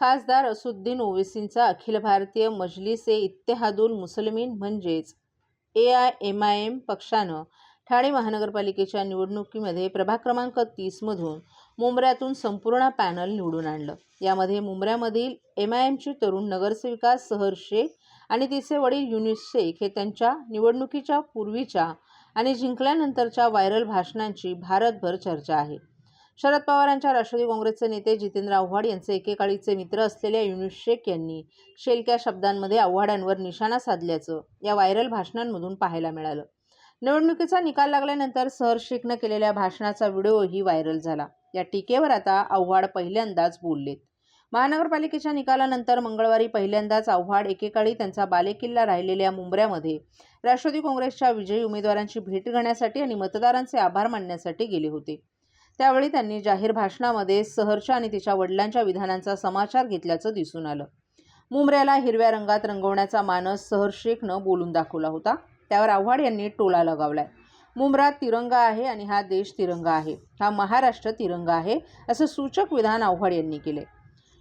खासदार असुद्दीन ओवैसींचा अखिल भारतीय मजलिस-ए-इत्तेहादुल मुसलिमीन म्हणजेच AIMIM पक्षानं ठाणे महानगरपालिकेच्या निवडणुकीमध्ये प्रभाग क्रमांक 30 मधून मुंब्र्यातून संपूर्ण पॅनल निवडून आणलं। यामध्ये मुंब्र्यामधील MIMची तरुण नगरसेविका सहर शेख आणि तिचे वडील युनुस शेख हे त्यांच्या निवडणुकीच्या पूर्वीच्या आणि जिंकल्यानंतरच्या व्हायरल भाषणांची भारतभर चर्चा आहे। शरद पवारांच्या राष्ट्रवादी काँग्रेसचे नेते जितेंद्र आव्हाड यांचे एकेकाळीचे मित्र असलेल्या युनुस शेख यांनी शेलक्या शब्दांमध्ये आव्हाडांवर निशाणा साधल्याचं या व्हायरल भाषणांमधून पाहायला मिळालं। निवडणुकीचा निकाल लागल्यानंतर सहर शेखनं केलेल्या भाषणाचा व्हिडिओही व्हायरल झाला। या टीकेवर आता आव्हाड पहिल्यांदाच बोललेत। महानगरपालिकेच्या निकालानंतर मंगळवारी पहिल्यांदाच आव्हाड एकेकाळी त्यांचा बालेकिल्ला राहिलेल्या मुंब्र्यामध्ये राष्ट्रवादी काँग्रेसच्या विजयी उमेदवारांची भेट घेण्यासाठी आणि मतदारांचे आभार मानण्यासाठी गेले होते। त्यावेळी त्यांनी जाहीर भाषणामध्ये सहरच्या आणि तिच्या वडिलांच्या विधानांचा समाचार घेतल्याचं दिसून आलं। मुंब्र्याला हिरव्या रंगात रंगवण्याचा मानस सहर शेखनं बोलून दाखवला होता। त्यावर आव्हाड यांनी टोला लगावलाय। मुंब्र्यात तिरंगा आहे आणि हा देश तिरंगा आहे, हा महाराष्ट्र तिरंगा आहे, असं सूचक विधान आव्हाड यांनी केले।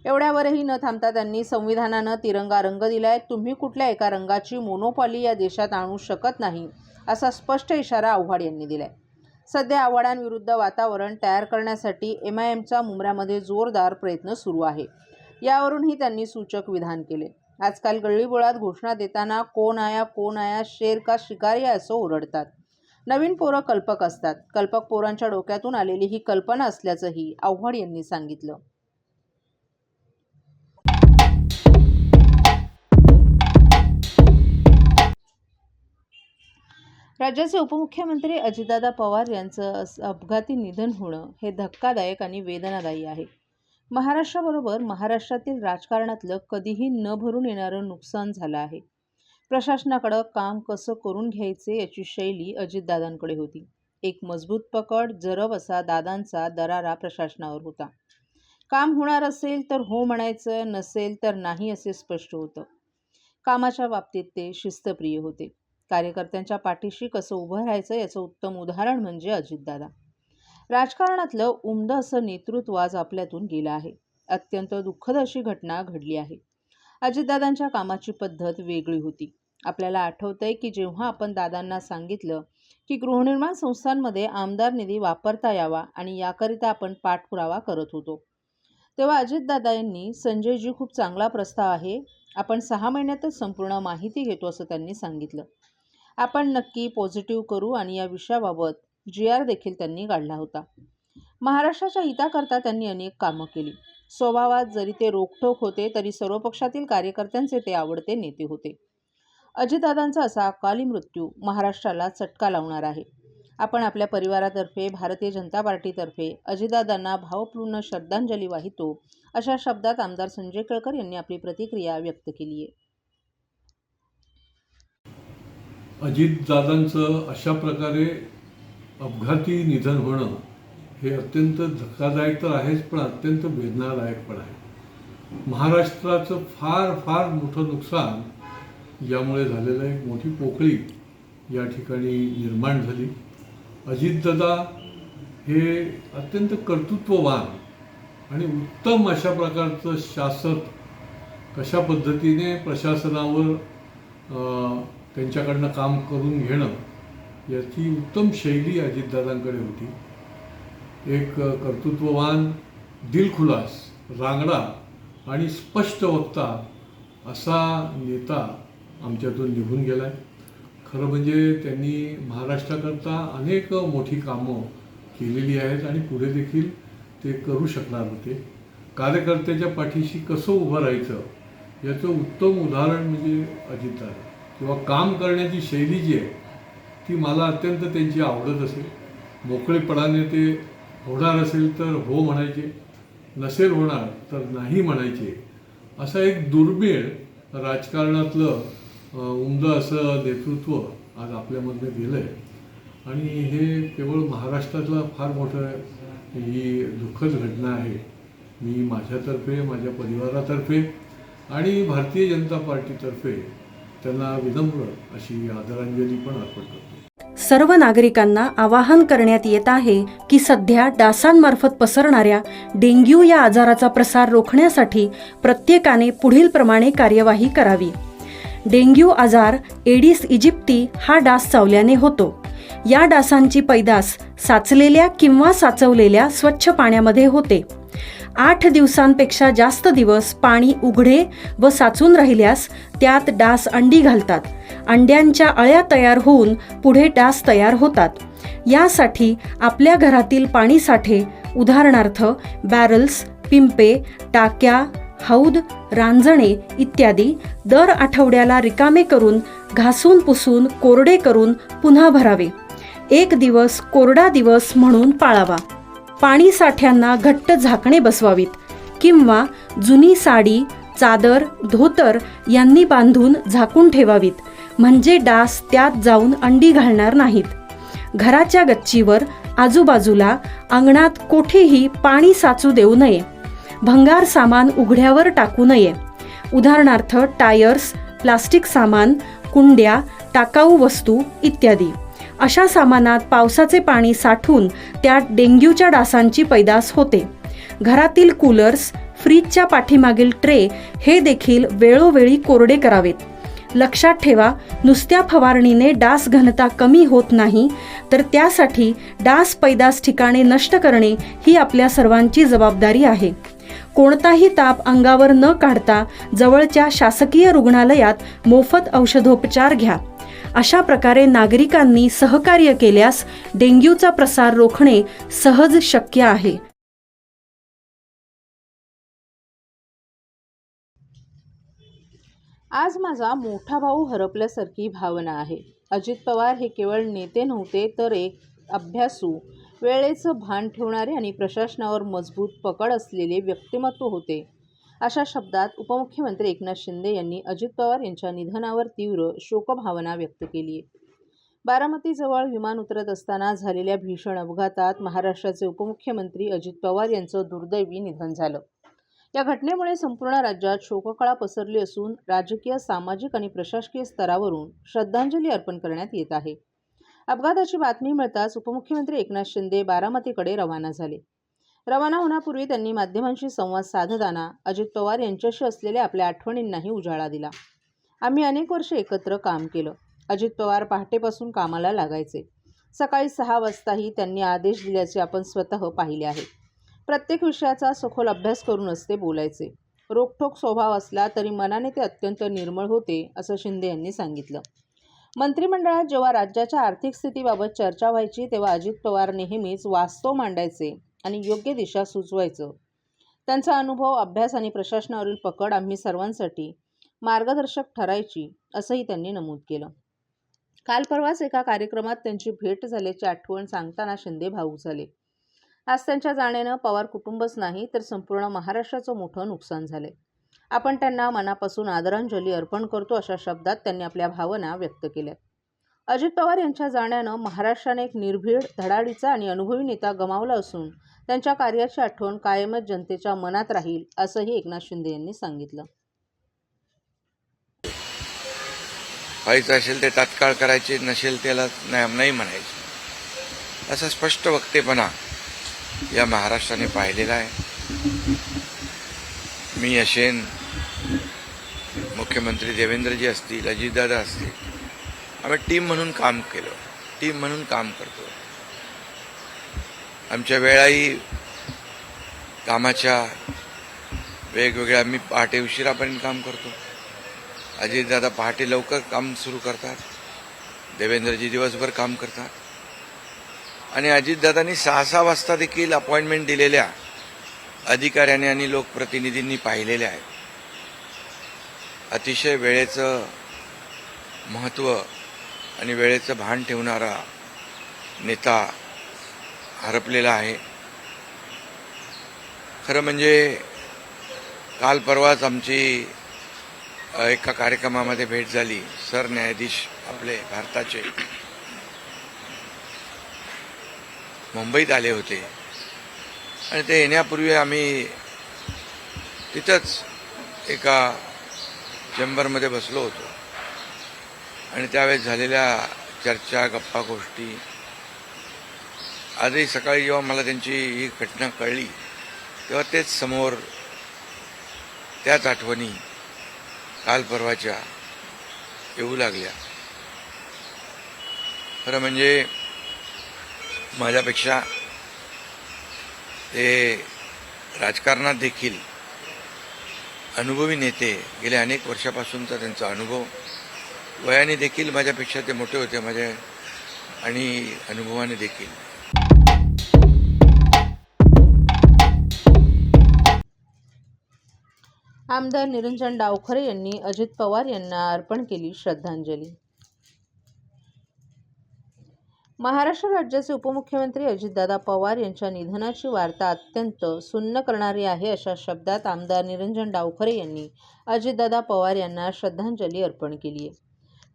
एवढ्यावरही न थांबता त्यांनी संविधानानं तिरंगा रंग दिलाय, तुम्ही कुठल्या एका रंगाची मोनोपॉली या देशात आणू शकत नाही, असा स्पष्ट इशारा आव्हाड यांनी दिलाय। सध्या आव्हाडांविरुद्ध वातावरण तयार करण्यासाठी MIMचा मुंब्र्यामध्ये जोरदार प्रयत्न सुरू आहे। यावरूनही त्यांनी सूचक विधान केले। आजकाल गल्लीबोळात घोषणा देताना कोण आया शेर का शिकारी असं ओरडतात। नवीन पोरं कल्पक असतात, कल्पक पोरांच्या डोक्यातून आलेली ही कल्पना असल्याचंही आव्हाड यांनी सांगितलं। राज्याचे उपमुख्यमंत्री अजितदादा पवार यांचं अपघाती निधन होणं हे धक्कादायक आणि वेदनादायी आहे। महाराष्ट्राबरोबर महाराष्ट्रातील राजकारणातलं कधीही न भरून येणारं नुकसान झालं आहे। प्रशासनाकडं काम कसं करून घ्यायचे याची शैली अजितदादांकडे होती। एक मजबूत पकड, जरब असा दादांचा दरारा प्रशासनावर होता। काम होणार असेल तर हो म्हणायचं, नसेल तर नाही असे स्पष्ट होतं। कामाच्या बाबतीत ते शिस्तप्रिय होते। कार्यकर्त्यांच्या पाठीशी कसं उभं राहायचं याचं उत्तम उदाहरण म्हणजे अजितदादा। राजकारणातलं उमदं असं नेतृत्व आज आपल्यातून गेलं आहे। अत्यंत दुःखद अशी घटना घडली आहे। अजितदादांच्या कामाची पद्धत वेगळी होती। आपल्याला आठवतंय की जेव्हा आपण दादांना सांगितलं की गृहनिर्माण संस्थांमध्ये आमदार निधी वापरता यावा आणि याकरिता आपण पाठपुरावा करत होतो, तेव्हा अजितदादा यांनी संजयजी खूप चांगला प्रस्ताव आहे, आपण 6 महिन्यातच संपूर्ण माहिती घेतो असं त्यांनी सांगितलं। आपण नक्की पॉझिटिव्ह करू आणि या विषयाबाबत GR देखील त्यांनी काढला होता। महाराष्ट्राच्या हिताकरता त्यांनी अनेक कामं केली। स्वभावात जरी ते रोखठोक होते तरी सर्व पक्षातील कार्यकर्त्यांचे ते आवडते नेते होते। अजितदादांचा असा अकाली मृत्यू महाराष्ट्राला चटका लावणार आहे। आपण आपल्या परिवारातर्फे भारतीय जनता पार्टीतर्फे अजितदादांना भावपूर्ण श्रद्धांजली वाहितो, अशा शब्दात आमदार संजय केळकर यांनी आपली प्रतिक्रिया व्यक्त केली आहे। अजितदादांचं अशा प्रकारे अपघाती निधन होणं हे अत्यंत धक्कादायक तर आहेच, पण अत्यंत वेदनादायक पण आहे। महाराष्ट्राचं फार फार मोठं नुकसान यामुळे झालेलं आहे। एक मोठी पोकळी या ठिकाणी निर्माण झाली। अजितदादा हे अत्यंत कर्तृत्ववान आणि उत्तम अशा प्रकारचं शासक, कशा पद्धतीने प्रशासनावर त्यांच्याकडनं काम करून घेणं याची उत्तम शैली अजितदादांकडे होती। एक कर्तृत्ववान, दिलखुलास, रांगडा आणि स्पष्ट वक्ता असा नेता आमच्यातून निघून गेला आहे। खरं म्हणजे त्यांनी महाराष्ट्राकरता अनेक मोठी कामं केलेली आहेत आणि पुढे देखील ते करू शकणार होते। कार्यकर्त्याच्या पाठीशी कसं उभं राहायचं याचं उत्तम उदाहरण म्हणजे अजितदादा, किंवा काम करण्याची शैली जी आहे ती मला अत्यंत त्यांची आवडत असेल। मोकळेपणाने ते होणार असेल तर हो म्हणायचे, नसेल होणार तर नाही म्हणायचे। असं एक दुर्मिळ राजकारणातलं उमदं असं नेतृत्व आज आपल्यामधनं गेलं आहे आणि हे केवळ महाराष्ट्रातला फार मोठं ही दुःखद घटना आहे। मी माझ्यातर्फे, माझ्या परिवारातर्फे आणि भारतीय जनता पार्टीतर्फे त्यांना विनम्र अशी आदरांजली पण अर्पण करतो। सर्व नागरिकांना आवाहन करण्यात येत आहे की सध्या डासांमार्फत पसरणाऱ्या डेंग्यू या आजाराचा प्रसार रोखण्यासाठी प्रत्येकाने पुढीलप्रमाणे कार्यवाही करावी. डेंग्यू आजार एडिस इजिप्ती हा डास चावल्याने होतो. या डासांची पैदास साचलेल्या किंवा साचवलेल्या स्वच्छ पाण्यामध्ये होते. 8 दिवसांपेक्षा जास्त दिवस पाणी उघडे व साचून राहिल्यास त्यात डास अंडी घालतात. अंड्यांच्या अळ्या तयार होऊन पुढे डास तयार होतात. यासाठी आपल्या घरातील पाणीसाठे उदाहरणार्थ बॅरल्स, पिंपे, टाक्या, हौद, रांजणे इत्यादी दर आठवड्याला रिकामे करून घासून पुसून कोरडे करून पुन्हा भरावे. 1 दिवस कोरडा दिवस म्हणून पाळावा. पाणी साठ्यांना घट्ट झाकणे बसवावीत किंवा जुनी साडी, चादर, धोतर यांनी बांधून झाकून ठेवावीत, म्हणजे डास त्यात जाऊन अंडी घालणार नाहीत. घराच्या गच्चीवर, आजूबाजूला, अंगणात कोठेही पाणी साचू देऊ नये. भंगार सामान उघड्यावर टाकू नये. उदाहरणार्थ टायर्स, प्लास्टिक सामान, कुंड्या, टाकाऊ वस्तू इत्यादी. अशा सामानात पावसाचे पाणी साठून त्यात डेंग्यूच्या डासांची पैदास होते. घरातील कूलर्स, फ्रीजच्या पाठीमागील ट्रे हे देखील वेळोवेळी कोरडे करावेत. लक्षात ठेवा, नुसत्या फवारणीने डास घनता कमी होत नाही, तर त्यासाठी डास पैदास ठिकाणे नष्ट करणे ही आपल्या सर्वांची जबाबदारी आहे. कोणताही ताप अंगावर न काढता जवळच्या शासकीय रुग्णालयात मोफत औषधोपचार घ्या. अशा प्रकारे नागरिकांनी सहकार्य केल्यास डेंग्यूचा प्रसार रोखणे सहज शक्य आहे. आज माझा मोठा भाऊ हरपल्यासारखी भावना आहे. अजित पवार हे केवळ नेते नव्हते, तर एक अभ्यासू, वेळेचं भान ठेवणारे आणि प्रशासनावर मजबूत पकड असलेले व्यक्तिमत्व होते. अशा शब्दात उपमुख्यमंत्री एकनाथ शिंदे यांनी अजित पवार यांच्या निधनावर तीव्र शोकभावना व्यक्त केली आहे. बारामतीजवळ विमान उतरत असताना झालेल्या भीषण अपघातात महाराष्ट्राचे उपमुख्यमंत्री अजित पवार यांचं दुर्दैवी निधन झालं. या घटनेमुळे संपूर्ण राज्यात शोककळा पसरली असून राजकीय, सामाजिक आणि प्रशासकीय स्तरावरून श्रद्धांजली अर्पण करण्यात येत आहे. अपघाताची बातमी मिळताच उपमुख्यमंत्री एकनाथ शिंदे बारामतीकडे रवाना झाले. रवाना होण्यापूर्वी त्यांनी माध्यमांशी संवाद साधताना अजित पवार यांच्याशी असलेल्या आपल्या आठवणींनाही उजाळा दिला. आम्ही अनेक वर्षे एकत्र काम केलं. अजित पवार पहाटेपासून कामाला लागायचे. सकाळी 6 वाजताही त्यांनी आदेश दिल्याचे आपण स्वतः पाहिले आहे. प्रत्येक विषयाचा सखोल अभ्यास करूनच ते बोलायचे. रोखठोक स्वभाव असला तरी मनाने ते अत्यंत निर्मळ होते, असं शिंदे यांनी सांगितलं. मंत्रिमंडळात जेव्हा राज्याच्या आर्थिक स्थितीबाबत चर्चा व्हायची, तेव्हा अजित पवार नेहमीच वास्तव मांडायचे आणि योग्य दिशा सुचवायचं. त्यांचा अनुभव, अभ्यास आणि प्रशासनावरील पकड आम्ही सर्वांसाठी मार्गदर्शक ठरायची, असंही त्यांनी नमूद केलं. काल परवाच एका कार्यक्रमात त्यांची भेट झाल्याची आठवण सांगताना शिंदे भावूक झाले. आज त्यांच्या जाण्यानं पवार कुटुंबच नाही, तर संपूर्ण महाराष्ट्राचं मोठं नुकसान झाले. आपण त्यांना मनापासून आदरांजली अर्पण करतो, अशा शब्दात त्यांनी आपल्या भावना व्यक्त केल्या. अजित पवार यांच्या जाण्यानं महाराष्ट्राने एक निर्भीड, धडाडीचा आणि अनुभवी नेता गमावला असून त्यांच्या कार्याची आठवण कायमच जनतेच्या मनात राहील, असंही एकनाथ शिंदे यांनी सांगितलं. व्हायचं असेल ते तात्काळ करायचे, नसेल त्याला नाही म्हणायचे, असा स्पष्ट वक्तेपणा या महाराष्ट्राने पाहिलेला आहे. मी असेन, मुख्यमंत्री देवेंद्रजी असतील, अजितदादा असतील, आम्ही टीम म्हणून काम केलं, टीम म्हणून काम करतो. आमच्या वेळाही कामाच्या वेगवेगळ्या, मी पहाटे उशिरापर्यंत काम करतो, अजितदादा पहाटे लवकर काम सुरू करतात, देवेंद्रजी दिवसभर काम करतात. आणि अजितदादांनी 6-6 वाजता देखील अपॉइंटमेंट दिलेल्या अधिकाऱ्यांनी आणि लोकप्रतिनिधींनी पाहिलेल्या आहेत. अतिशय वेळेचं महत्त्व आणि वेळेचं भान ठेवणारा नेता हरपलेला आहे. खरं म्हणजे काल परवाच आमची एका कार्यक्रमामध्ये भेट झाली. सरन्यायाधीश आपले भारताचे मुंबईत आले होते आणि ते येण्यापूर्वी आम्ही तिथंच एका चेंबरमध्ये बसलो होतो आणि त्यावेळेस झालेल्या चर्चा, गप्पा गोष्टी. आजही सकाळी जेव्हा मला त्यांची ही घटना कळली तेव्हा तेच समोर त्याच आठवणी काल परवाच्या येऊ लागल्या. खरं म्हणजे माझ्यापेक्षा ते राजकारणात देखील अनुभवी नेते, गेल्या अनेक वर्षापासूनचा त्यांचा अनुभव, वयाने देखील माझ्यापेक्षा ते मोठे होते आणि अनुभवाने देखील. आमदार निरंजन डावखरे यांनी अजित पवार यांना अर्पण केली श्रद्धांजली. महाराष्ट्र राज्याचे उपमुख्यमंत्री अजितदादा पवार यांच्या निधनाची वार्ता अत्यंत सुन्न करणारी आहे, अशा शब्दात आमदार निरंजन डावखरे यांनी अजितदादा पवार यांना श्रद्धांजली अर्पण केली आहे.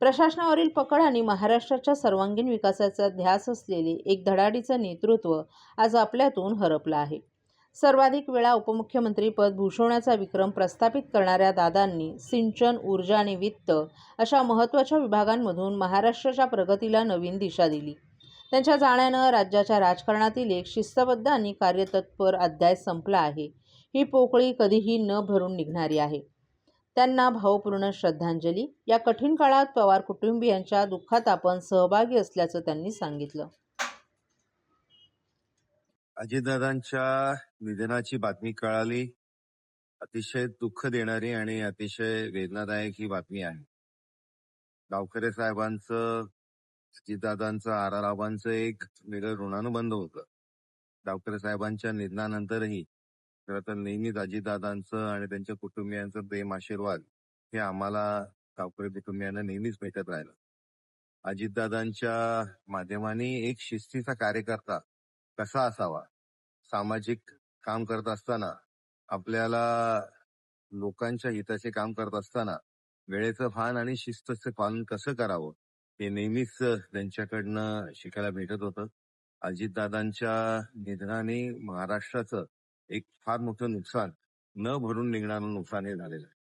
प्रशासनावरील पकड आणि महाराष्ट्राच्या सर्वांगीण विकासाचा ध्यास असलेले एक धडाडीचं नेतृत्व आज आपल्यातून हरपलं आहे. सर्वाधिक वेळा उपमुख्यमंत्री पद भूषवण्याचा विक्रम प्रस्थापित करणाऱ्या दादांनी सिंचन, ऊर्जा आणि वित्त अशा महत्त्वाच्या विभागांमधून महाराष्ट्राच्या प्रगतीला नवीन दिशा दिली. त्यांच्या जाण्यानं राज्याच्या राजकारणातील एक शिस्तबद्ध आणि कार्यतत्पर अध्याय संपला आहे. ही पोकळी कधीही न भरून निघणारी आहे. त्यांना भावपूर्ण श्रद्धांजली. या कठीण काळात पवार कुटुंबियांच्या दुःखात आपण सहभागी असल्याचं त्यांनी सांगितलं. अजितदादांच्या निधनाची बातमी कळाली. अतिशय दुःख देणारी आणि अतिशय वेदनादायक ही बातमी आहे. डावखरे साहेबांचं, अजितदादांचं, आबांचं एक वेगळं ऋणानुबंध होतं. डावखरे साहेबांच्या निधनानंतरही खरं तर नेहमीच अजितदादांचं आणि त्यांच्या कुटुंबियांचं प्रेम, आशीर्वाद हे आम्हाला डावखरे कुटुंबियांना नेहमीच भेटत राहिलं. अजितदादांच्या माध्यमाने एक शिस्तीचा कार्यकर्ता कसा असावा, सामाजिक काम करत असताना, आपल्याला लोकांच्या हिताचे काम करत असताना वेळेचं भान आणि शिस्तचं पालन कसं करावं हे नेहमीच त्यांच्याकडनं शिकायला भेटत होतं. अजितदादांच्या निधनाने महाराष्ट्राचं एक फार मोठं नुकसान, न भरून निघणारं नुकसान हे झालेलं आहे.